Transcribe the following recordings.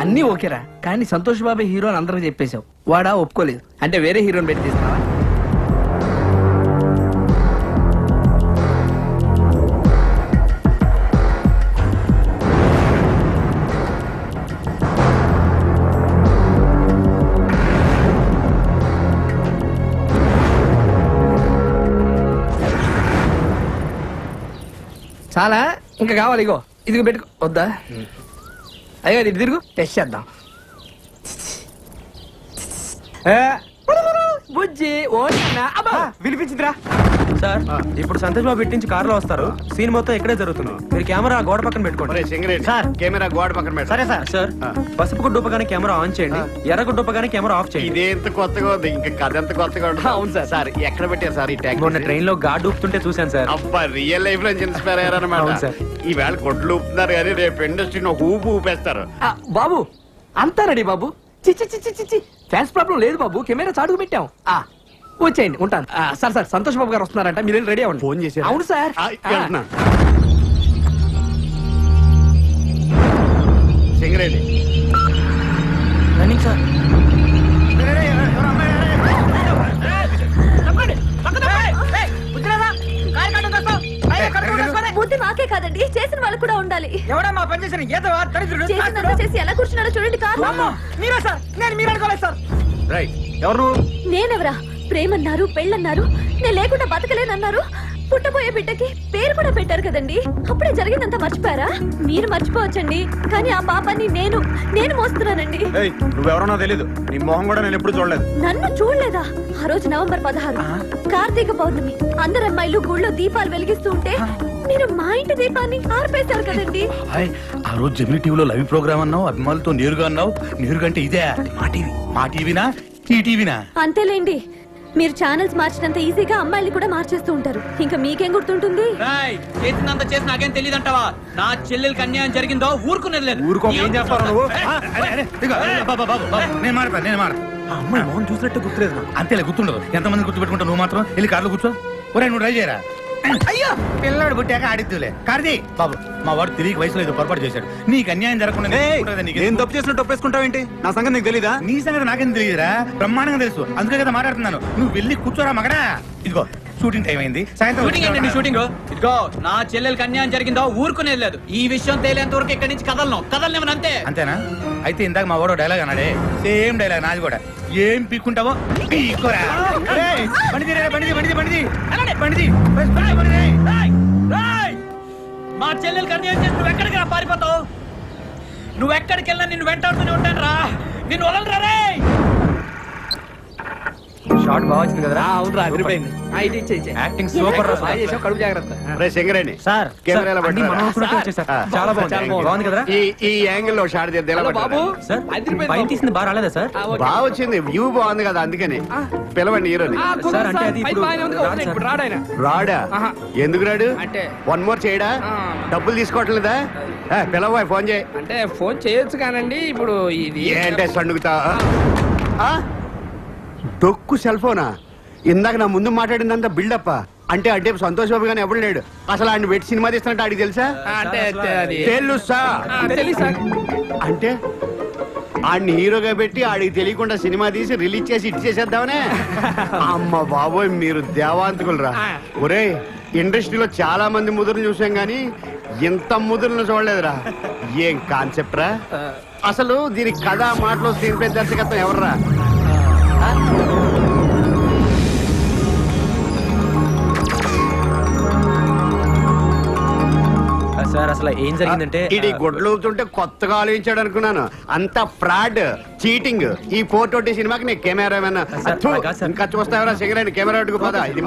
అన్నీ ఓకేరా, కానీ సంతోష్ బాబాయ్ హీరో అని అందరికి చెప్పేశావు. వాడా ఒప్పుకోలేదు అంటే వేరే హీరోని పెట్టి తీస్తావా? చాలా ఇంకా కావాలి, ఇగో ఇదిగో పెట్టుకో. వద్దా? అయ్యో ఇది తిరుగు, టెస్ట్ చేద్దాం. బుజ్జి వినిపించిందిరా సార్. ఇప్పుడు సంతోష్ బాబు ఇంటి కారులో వస్తారు. సీన్ మొత్తం ఇక్కడే జరుగుతుంది. మీరు కెమెరా గోడ పక్కన పెట్టుకోండి. సార్ కెమెరా గోడ పక్కన సరే సార్. సార్ పసుపు గుడ్డు ఉపగానే కెమెరా ఆన్ చేయండి, ఎర్ర గుడ్డు ఉపగానే కెమెరా ఆఫ్ చేయండి. ఇదేంత కొత్తగా ఉంది, ఇంకా కథ ఎంత కొత్తగా ఉంటుంది. అవును సార్. సార్ ఎక్కడ పెట్టారు సార్ ఈ ట్యాగ్? మొన్న ట్రైన్ లో గాడ్ ఊపుతుంటే చూశాను సార్. అబ్బా, రియల్ లైఫ్ లో ఇన్స్పైర్ అయ్యారన్నమాట. అవును సార్. ఈవేళ కొట్లు ఊపుతున్నారు కానీ రేపు ఇండస్ట్రీని ఒక ఊపు ఊపేస్తారు. బాబు అంతా రెడీ బాబు. చిచ్చి ఫ్యాన్స్ ప్రాబ్లం లేదు బాబు, కెమెరా చాటుకు పెట్టాం. వచ్చేయండి, ఉంటాను. సార్ సార్ సంతోష్ బాబు గారు వస్తున్నారంట, మీరు రెడీ అవ్వండి. ఫోన్ చేశారు? అవును సార్. Singareni running sir. బుద్ధి మాకే కాదండి, చేసిన వాళ్ళు కూడా ఉండాలి. ఎవడమ్మా పని చేసిన చేసినంత చేసి ఎలా కూర్చున్నాడో చూడండి. కాదు మీరా సార్? నేను మీరు అనుకోలేదు సార్. రైట్. ఎవరు? నేనెవరా? ప్రేమన్నారు, పెళ్ళన్నారు, నేను లేకుండా బతకలేనన్నారు. పుట్టబోయే బిడ్డకి పేరు కూడా పెట్టారు కదండి. అప్పుడే జరిగిందంతా మర్చిపోయారా? మీరు మర్చిపోవచ్చండి, కానీ ఆ పాపాన్ని నేను మోస్తున్నానండి. నువ్వెవరన్నా తెలీదు, నీ మొహం కూడా నేను ఎప్పుడు చూడలేదు. నన్ను చూడలేదా? ఆ రోజు నవంబర్ 16 కార్తీక పౌర్ణమి. అందరు అమ్మాయిలు గుళ్ళో దీపాలు వెలిగిస్తూ ఉంటే మీరు మా ఇంటి దీపాన్ని ఆర్పేశారు కదండి. ఆ రోజు జమినీ టీవీలో లైవ్ ప్రోగ్రామ్ అన్నావు, అభిమానులతో నేరుగా అన్నావు. నేరుగా అంటే ఇదే మా టీవీనా ఈ టీవీనా? అంతేలేండి, మీరు ఛానల్స్ మార్చినంత ఈజీగా అమ్మాయిలు కూడా మార్చేస్తూ ఉంటారు. ఇంకా మీకేం గుర్తుంటుంది? చేసినంత చేసి నాకేం తెలియదంటావా? నా చెల్లెలకి అన్యాయం జరిగిందో ఊరుకునేది లేదు. ఊరుకో, ఏం చేస్తావు నువ్వు? నేను మాడతా. అమ్మాయి మొహం చూసినట్టు గుర్తులేదు. అంతేలే, గుర్తుండదు. ఎంతమంది గుర్తుపెట్టుకుంటావు? నువ్వు మాత్రం వెళ్ళి కార్లో కూర్చో. ఒరే నువ్వు డ్రైవ్ చేయరా. అయ్యో పిల్లాడు పుట్టాక ఆడిద్దులే. కార్తీ బాబు, మా వాడు తిరిగి వయసులో ఏదో పొరపాటు చేశాడు. నీకు అన్యాయం జరగకుండా నేను తప్పు చేసినట్టు ఒప్పేసుకుంటావేంటి? నా సంగతి నీకు తెలీదా? నీ సంగతి నాకేం తెలియదురా, బ్రహ్మాండంగా తెలుసు. అందుకే కదా మాట్లాడుతున్నాను. నువ్వు వెళ్ళి కూర్చోరా మగడా. ఇదిగో షూటింగ్ టైం అయింది, షూటింగ్ ఏంటండి? సాయంత్రం షూటింగ్ ఇదిగో, నా చెల్లెలకి అన్యాయం జరిగిందో ఊరుకునేది లేదు. ఈ విషయం తేలేంత వరకు ఇక్కడి నుంచి కదలనివ్వను అంతే. అంతేనా? అయితే ఇందాక మా వాడు డైలాగ్ అన్నాడే, సేమ్ డైలాగ్ నాది కూడా. ఏం పీక్కుంటావో పీక్కోరా. మా చెల్లెలకి అన్యాయం చేసి నువ్వు ఎక్కడికి రా పారిపోతావు? నువ్వు ఎక్కడికి వెళ్ళినా నిన్ను వెంటాడుతూనే ఉంటాను రా. నిన్ను వదలరా రే. షార్ట్ బాగా వచ్చింది కదా? అవును రా, అదిరిపోయింది. యాక్టింగ్ సూపర్ రా. కడుపు జాగ్రత్త. రే సింగరేణి సార్ కెమెరాలో చాలా బాగుంది కదా? ఈ యాంగిల్ లో షాట్ బాబు సార్ పైన తీసింది బాగా రాలేదా సార్? బాగా వచ్చింది, వ్యూ బాగుంది కదా, అందుకని పిలవండి హీరోని. సార్ అంటే అది ఇప్పుడు రాడా? ఎందుకు రాడు? అంటే 1 మోర్ చేయడా? డబ్బులు తీసుకోవట్లేదా? పిలవ, ఫోన్ చేయి. అంటే ఫోన్ చేయొచ్చు కానండి. ఇప్పుడు ఇది ఏంటే సండుగుతా? డొక్కు సెల్ ఫోనా? ఇందాక నా ముందు మాట్లాడిందంతా బిల్డప్. అంటే సంతోష్ బాబు గానీ ఎవరు లేడు. అసలు ఆయన వెట్టి సినిమా తీస్తున్నట్టు ఆడికి తెలుసా? అంటే అది తెలుసా? తెలుసా? అంటే ఆడిని హీరోగా పెట్టి ఆడికి తెలియకుండా సినిమా తీసి రిలీజ్ చేసి ఇచ్చేసేద్దామనే? అమ్మ బాబోయ్, మీరు దేవాంతకులరా. ఒరే, ఇండస్ట్రీలో చాలా మంది ముదురులు చూసాం గానీ ఇంత ముదురులను చూడలేదురా. ఏం కాన్సెప్ట్ రా అసలు? దీనికి కథ, మాటలు, స్క్రీన్ ప్లే, దర్శకత్వం ఎవర్రా? సార్ అసలు ఏం జరిగిందంటే, ఇది గుడ్లు ఊపుతుంటే కొత్తగా ఆలోచించాడు అనుకున్నాను. అంత ఫ్రాడ్, చీటింగ్. ఈ 420 సినిమాకి నేను కెమెరా ఇంకా చూస్తావరా? సింగరేణి కెమెరా అడ్డుకు పోదా? ఇది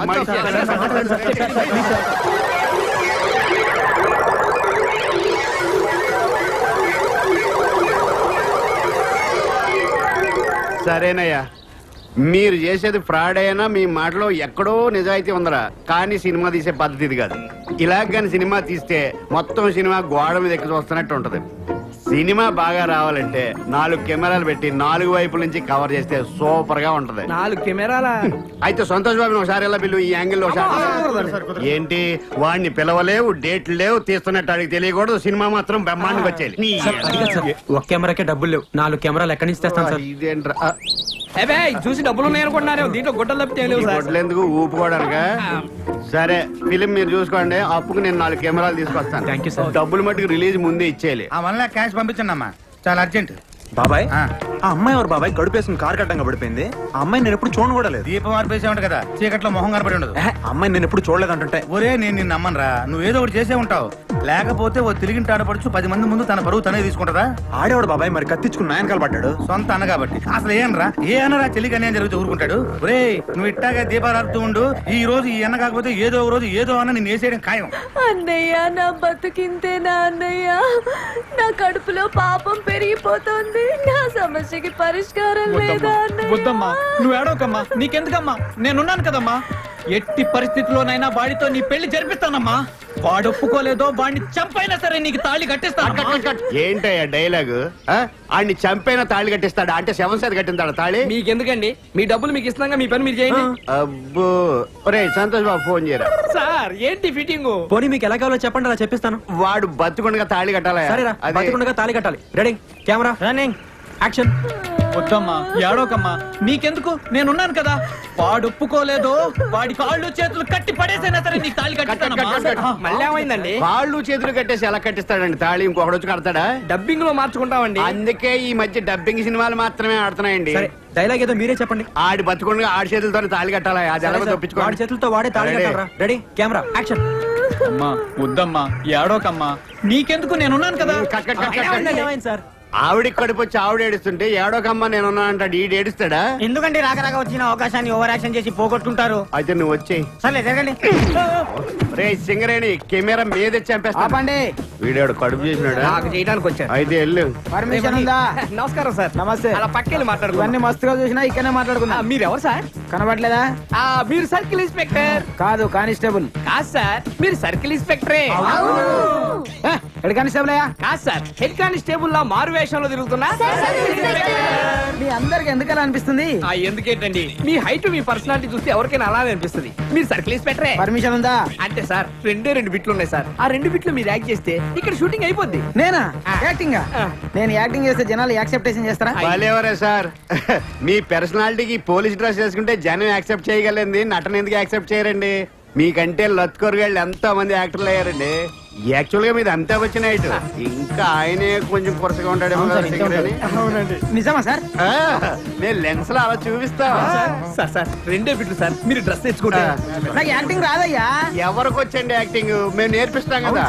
సరేనయ్యా, మీరు చేసేది ఫ్రాడ్ అయినా మీ మాటలో ఎక్కడో నిజాయితీ ఉందరా. కానీ సినిమా తీసే పద్ధతి ఇది కాదు. ఇలాగ కానీ సినిమా తీస్తే మొత్తం సినిమా గోడ మీద ఎక్కి చూస్తున్నట్టు ఉంటది. సినిమా బాగా రావాలంటే 4 కెమెరాలు పెట్టి 4 వైపుల నుంచి కవర్ చేస్తే సూపర్ గా ఉంటది 4 కెమెరాల అయితే సంతోష్ బాబుని ఒకసారి ఎలా పిలువు ఈ యాంగిల్ ఒకసారి ఏంటి వాడిని పిలవలేవు డేట్లు లేవు తీస్తున్నట్టు అడిగి తెలియకూడదు సినిమా మాత్రం బ్రహ్మాండంగా వచ్చేది ఒక కెమెరాకే డబ్బులు లేవు 4 కెమెరాలు ఎక్కడి నుంచి తెస్తాను సార్ ఇదేంట్రా అవే చూసి డబ్బులు ఉన్నాయనుకుంటున్నారు దీంట్లో గుడ్డలు తప్పితే ఏం లేవు సార్ ఎందుకు ఊపుకోవడానికా సరే ఫిలిం మీరు చూసుకోండి అప్పుకు నేను 4 కెమెరాలు తీసుకొస్తాను Thank you, sir. డబ్బులు మట్టుకు రిలీజ్ ముందే ఇచ్చేయాలి ఆ 1 lakh క్యాష్ పంపించండి అమ్మా చాలా అర్జెంట్. బాబాయ్ ఆ. ఆ అమ్మాయి ఎవరు బాబాయ్ కడుపు వేసుకుని కారు కట్టంగా పడిపోయింది ఆ అమ్మాయి నేను ఎప్పుడు చూడను కూడా లేదు దీపం ఆర్పేసే ఉంట కదా చీకట్లో మొహం కనపడి ఉండదు. ఆ అమ్మాయి నేను ఎప్పుడు చూడలేదు అంటుంటే ఒరే నేను నిన్ను నమ్మనురా, నువ్వేదో ఒకటి చేసే ఉంటావు. లేకపోతే ఓ తిరిగింటి ఆడపడుచు 10 మంది ముందు తన పరువు తనే తీసుకుంటారా? ఆడేవాడు బాబాయ్ మరి కత్తిచ్చుకుని నాయనకాలు పడ్డాడు సొంత అన్న కాబట్టి అసలు ఏనరా ఏ అన్నరా చెల్లికి అన్యాయం జరిగితే ఊరుకుంటాడు? ఒరే నువ్వు ఇట్టాగా దీపారాడుతూ ఉండు, ఈ రోజు ఈ అన్న కాకపోతే ఏదో ఒక రోజు ఏదో అన్న నిన్ను వేసేయడం ఖాయం. అన్నయ్య నా బతుకింతేనా అన్నయ్య? నా కడుపులో పాపం పెరిగిపోతుంది. నా సమస్యకి పరిష్కారం లేదా అన్నయ్య? వద్దమ్మా నువ్వు ఏడవకమ్మా, నీకెందుకమ్మా, నేనున్నాను కదమ్మా. ఎట్టి పరిస్థితిలోనైనా వాడితో నీ పెళ్లి జరిపిస్తానమ్మా. వాడు ఒప్పుకోలేదో వాడిని చంపైనా సరే నీకు తాళి కట్టిస్తాను. ఏంటయ్యా డైలాగ్ ఆడిని చంపైన తాళి కట్టిస్తాడా అంటే 7 సార్ కట్టిందాడు తాళి మీకెందుకండి మీ డబ్బులు మీకు ఇస్తున్నాగా మీ పని మీరు చేయండి అబ్బో ఒరే సంతోష్ బాబు ఫోన్ చేయరా సార్ ఏంటి ఫిట్టింగ్ పోనీ మీకు ఎలా కావాలో చెప్పండి అలా చెప్పిస్తాను. వాడు బతుకుండగా తాళి కట్టాలా సరేరా బతికుండగా తాళి కట్టాలి. Ready camera running action. వద్దమ్మా ఏడవకమ్మా, నీకెందుకు, నేనున్నాను కదా. వాడు ఒప్పుకోలేదో వాడి కాళ్ళు చేతులు కట్టి పడేసైనా సరే నీకు తాళి కట్టిస్తానమ్మా. మళ్ళీ ఏమైందండి కాళ్ళు చేతులు కట్టేసి ఎలా కట్టిస్తాడండి తాళి ఇంకొకడు వచ్చి కడతాడా డబ్బింగ్ లో మార్చుకుంటామండి అందుకే ఈ మధ్య డబ్బింగ్ సినిమాలు మాత్రమే ఆడుతున్నాయండి సరే డైలాగ్ ఏదో మీరే చెప్పండి. ఆడి బతుకుండగా ఆడి చేతులతో తాళి కట్టాలా అది ఎలా వాడి తప్పించుకోండి చేతులతో వాడే తాళి Ready? కట్టాలరా. Ready camera action. అమ్మా వద్దమ్మా ఏడవకమ్మా, నీకెందుకు, నేనున్నాను కదా. Cut, cut, cut, cut, cut. ఏమైంది సార్? ఆవిడికి కడుపు వచ్చి ఆవిడ ఏడుస్తుంటే ఏడోకమ్మ నేనున్నా అంటాడు ఈడు ఏడుస్తాడా ఎందుకంటే రాక వచ్చిన అవకాశాన్ని ఓవర్ యాక్షన్ చేసి పోగొట్టుకుంటారు. అయితే నువ్వు వచ్చేయి సర్లే జరగండి. రే సింగరేణి కెమెరా మీద చంపేస్తా ఆపండి. వీడాడు కడుపు చేసినాడా నాకు చేయడానికి వచ్చాను అయితే వెళ్ళు పర్మిషన్ ఉందా? నమస్కారం సార్ నమస్తే. అలా పక్కెళ్ళి ఇవన్నీ మాట్లాడుకున్నాం మస్తుగా చూసినా ఇక్కడనే మాట్లాడుకుందాం. మీరు ఎవరు సార్ కనబడలేదా? మీరు సర్కిల్ ఇన్స్పెక్టర్ కాదు కానిస్టేబుల్. కాదు సార్ మీరు సర్కిల్ ఇన్స్పెక్టరే హెడ్ కానిస్టేబుల్ అయ్యా. కాదు సార్ హెడ్ కానిస్టేబుల్ లా మారు వేషంలో తిరుగుతున్నా మీ అందరికి ఎందుకలా అనిపిస్తుంది? ఎందుకేంటండి మీ హైట్ మీ పర్సనాలిటీ చూస్తే ఎవరికైనా అలానే అనిపిస్తుంది. మీరు సర్కిల్ ఇన్స్పెక్టరే పర్మిషన్ ఉందా? అంటే సార్ 2 బిట్లు ఉన్నాయి సార్. ఆ 2 బిట్లు మీరు యాక్ట్ చేస్తే ఇక్కడ షూటింగ్ అయిపోద్ది. నేనా యాక్టింగ్? నేను యాక్టింగ్ చేస్తే జనాలు యాక్సెప్టేషన్ చేస్తారా? వాళ్ళెవరే సార్ మీ పర్సనాలిటీకి పోలీస్ డ్రెస్ వేసుకుంటే జనం యాక్సెప్ట్ చేయగలండి నటన ఎందుకు యాక్సెప్ట్ చేయరండి మీకంటే లత్కొరగాళ్ళు ఎంతో మంది యాక్టర్లు అయ్యారండి యాక్చువల్ గా మీది అంతా వచ్చిన హైట్ ఇంకా ఆయనే కొంచెం కొరసగా ఉంటాడేమో కదా సింగరేణి. నిజమా సార్? నేను లెన్స్ లో అలా చూపిస్తా సార్ సార్ 2 బిట్లు సార్ మీరు డ్రెస్ తెచ్చుకుంటే నాకు యాక్టింగ్ రాదయ్యా. ఎవరికి వచ్చండి యాక్టింగ్ మేము నేర్పిస్తాం కదా